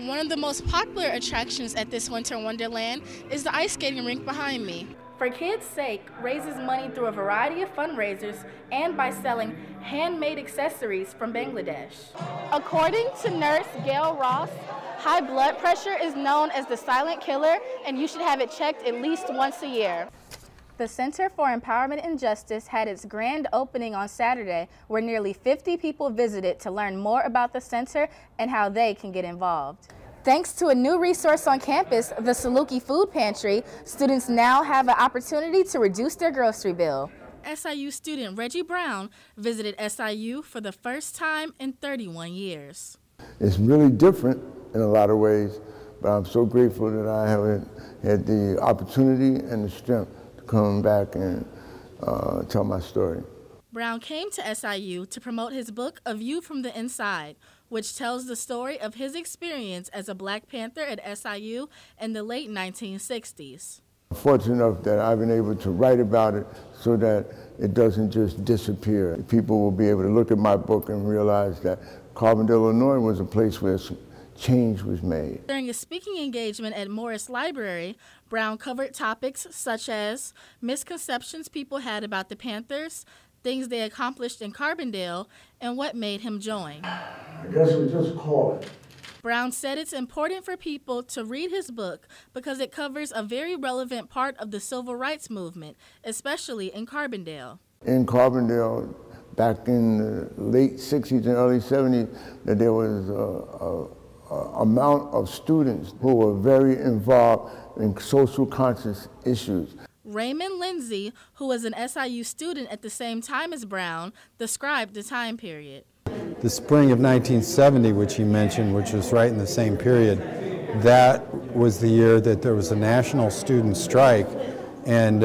One of the most popular attractions at this winter wonderland is the ice skating rink behind me. For Kids' Sake raises money through a variety of fundraisers and by selling handmade accessories from Bangladesh. According to nurse Gail Ross, high blood pressure is known as the silent killer, and you should have it checked at least once a year. The Center for Empowerment and Justice had its grand opening on Saturday, where nearly 50 people visited to learn more about the center and how they can get involved. Thanks to a new resource on campus, the Saluki Food Pantry, students now have an opportunity to reduce their grocery bill. SIU student Reggie Brown visited SIU for the first time in 31 years. It's really different in a lot of ways, but I'm so grateful that I have had the opportunity and the strength to come back and tell my story. Brown came to SIU to promote his book, A View from the Inside, which tells the story of his experience as a Black Panther at SIU in the late 1960s. I'm fortunate enough that I've been able to write about it so that it doesn't just disappear. People will be able to look at my book and realize that Carbondale, Illinois was a place where change was made. During a speaking engagement at Morris Library, Brown covered topics such as misconceptions people had about the Panthers, things they accomplished in Carbondale, and what made him join. I guess we just call it. Brown said it's important for people to read his book because it covers a very relevant part of the civil rights movement, especially in Carbondale. In Carbondale, back in the late 60s and early 70s, that there was an amount of students who were very involved in social conscious issues. Raymond Lindsay, who was an SIU student at the same time as Brown, described the time period. The spring of 1970, which he mentioned, which was right in the same period, that was the year that there was a national student strike, and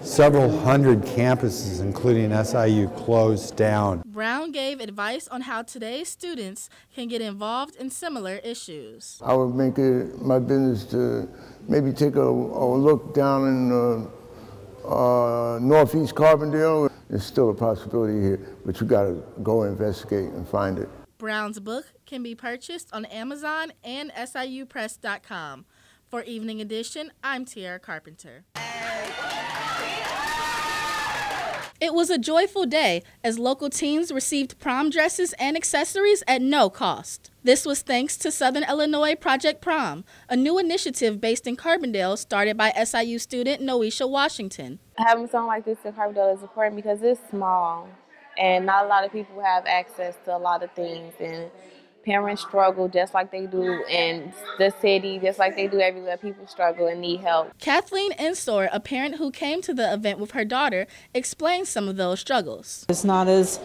several hundred campuses, including SIU, closed down. Brown gave advice on how today's students can get involved in similar issues. I would make it my business to maybe take a look down in northeast Carbondale. There's still a possibility here, but you got to go investigate and find it. Brown's book can be purchased on Amazon and SIUpress.com. For Evening Edition, I'm Tierra Carpenter. It was a joyful day as local teens received prom dresses and accessories at no cost. This was thanks to Southern Illinois Project Prom, a new initiative based in Carbondale started by SIU student Noesha Washington. Having something like this in Carbondale is important because it's small and not a lot of people have access to a lot of things, and parents struggle just like they do in the city, just like they do everywhere. People struggle and need help. Kathleen Ensor, a parent who came to the event with her daughter, explains some of those struggles. It's not as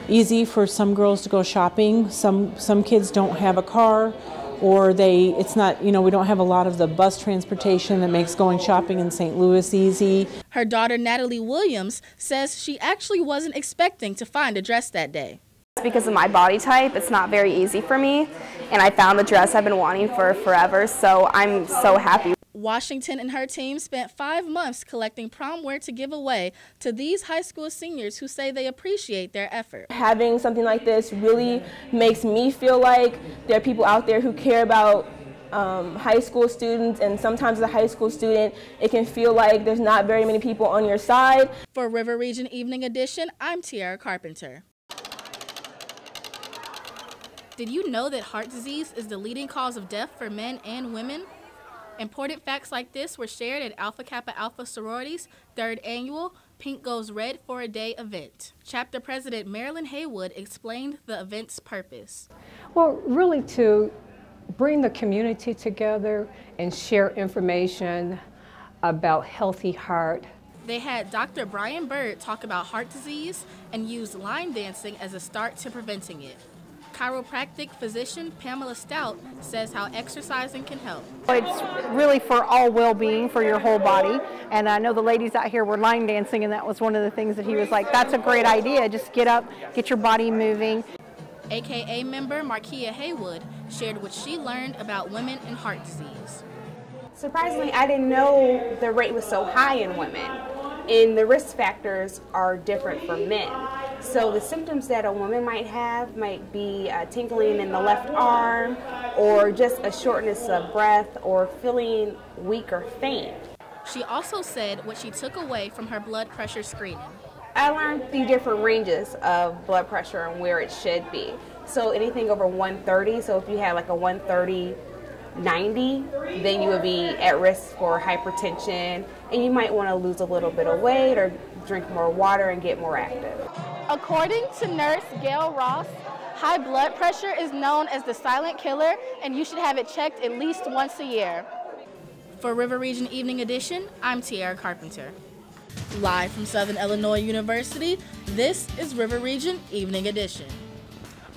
easy for some girls to go shopping. Some kids don't have a car, or it's not, we don't have a lot of the bus transportation that makes going shopping in St. Louis easy. Her daughter, Natalie Williams, says she actually wasn't expecting to find a dress that day. Because of my body type, it's not very easy for me, and I found the dress I've been wanting for forever, so I'm so happy. Washington and her team spent 5 months collecting prom wear to give away to these high school seniors who say they appreciate their effort. Having something like this really makes me feel like there are people out there who care about high school students, and sometimes as a high school student, it can feel like there's not very many people on your side. For River Region Evening Edition, I'm Tierra Carpenter. Did you know that heart disease is the leading cause of death for men and women? Important facts like this were shared at Alpha Kappa Alpha Sorority's 3rd annual Pink Goes Red for a Day event. Chapter President Marilyn Haywood explained the event's purpose. Well, really to bring the community together and share information about healthy heart. They had Dr. Brian Bird talk about heart disease and used line dancing as a start to preventing it. Chiropractic physician Pamela Stout says how exercising can help. It's really for all well-being for your whole body, and I know the ladies out here were line dancing, and that was one of the things that he was like, that's a great idea, just get up, get your body moving. AKA member Markia Haywood shared what she learned about women and heart disease. Surprisingly, I didn't know the rate was so high in women, and the risk factors are different for men. So the symptoms that a woman might have might be tingling in the left arm, or just a shortness of breath, or feeling weak or faint. She also said what she took away from her blood pressure screening. I learned the different ranges of blood pressure and where it should be. So anything over 130, so if you had like a 130/90, then you would be at risk for hypertension, and you might want to lose a little bit of weight or drink more water and get more active. According to nurse Gail Ross, high blood pressure is known as the silent killer, and you should have it checked at least once a year. For River Region Evening Edition, I'm Tierra Carpenter. Live from Southern Illinois University, this is River Region Evening Edition.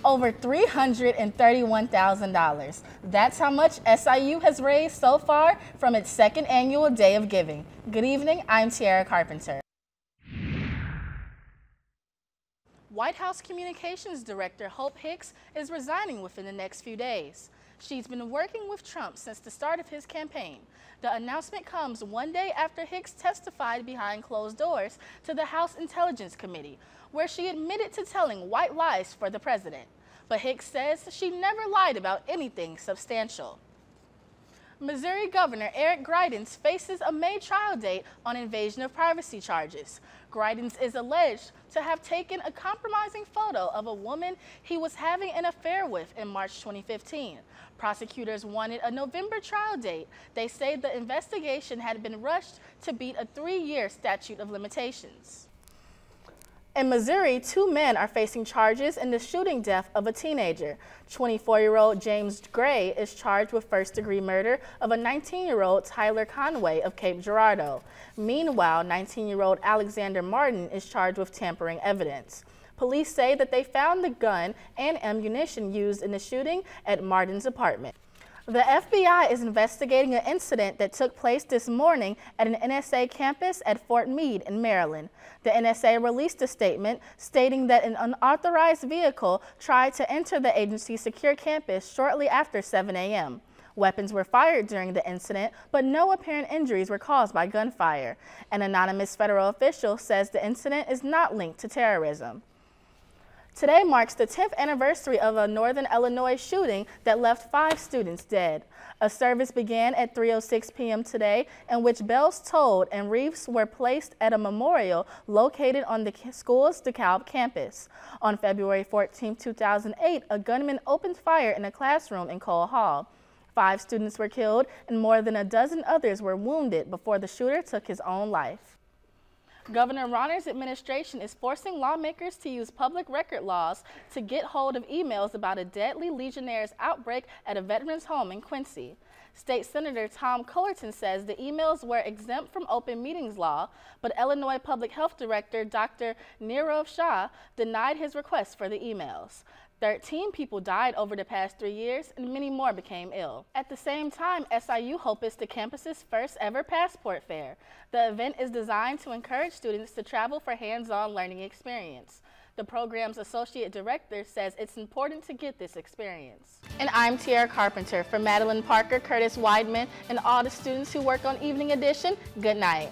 Over $331,000. That's how much SIU has raised so far from its second annual Day of Giving. Good evening, I'm Tierra Carpenter. White House Communications Director Hope Hicks is resigning within the next few days. She's been working with Trump since the start of his campaign. The announcement comes one day after Hicks testified behind closed doors to the House Intelligence Committee, where she admitted to telling white lies for the president. But Hicks says she never lied about anything substantial. Missouri Governor Eric Greitens faces a May trial date on invasion of privacy charges. Greitens is alleged to have taken a compromising photo of a woman he was having an affair with in March 2015. Prosecutors wanted a November trial date. They say the investigation had been rushed to beat a 3-year statute of limitations. In Missouri, 2 men are facing charges in the shooting death of a teenager. 24-year-old James Gray is charged with first-degree murder of a 19-year-old Tyler Conway of Cape Girardeau. Meanwhile, 19-year-old Alexander Martin is charged with tampering evidence. Police say that they found the gun and ammunition used in the shooting at Martin's apartment. The FBI is investigating an incident that took place this morning at an NSA campus at Fort Meade in Maryland. The NSA released a statement stating that an unauthorized vehicle tried to enter the agency's secure campus shortly after 7 a.m. Weapons were fired during the incident, but no apparent injuries were caused by gunfire. An anonymous federal official says the incident is not linked to terrorism. Today marks the 10th anniversary of a Northern Illinois shooting that left 5 students dead. A service began at 3:06 p.m. today in which bells tolled and wreaths were placed at a memorial located on the school's DeKalb campus. On February 14, 2008, a gunman opened fire in a classroom in Cole Hall. 5 students were killed and more than a dozen others were wounded before the shooter took his own life. Governor Rauner's administration is forcing lawmakers to use public record laws to get hold of emails about a deadly Legionnaire's outbreak at a veteran's home in Quincy. State Senator Tom Cullerton says the emails were exempt from open meetings law, but Illinois Public Health Director Dr. Nirav Shah denied his request for the emails. 13 people died over the past 3 years, and many more became ill. At the same time, SIU hosts the campus's first ever passport fair. The event is designed to encourage students to travel for hands-on learning experience. The program's associate director says it's important to get this experience. And I'm Tierra Carpenter. For Madeline Parker, Curtis Weidman, and all the students who work on Evening Edition, good night.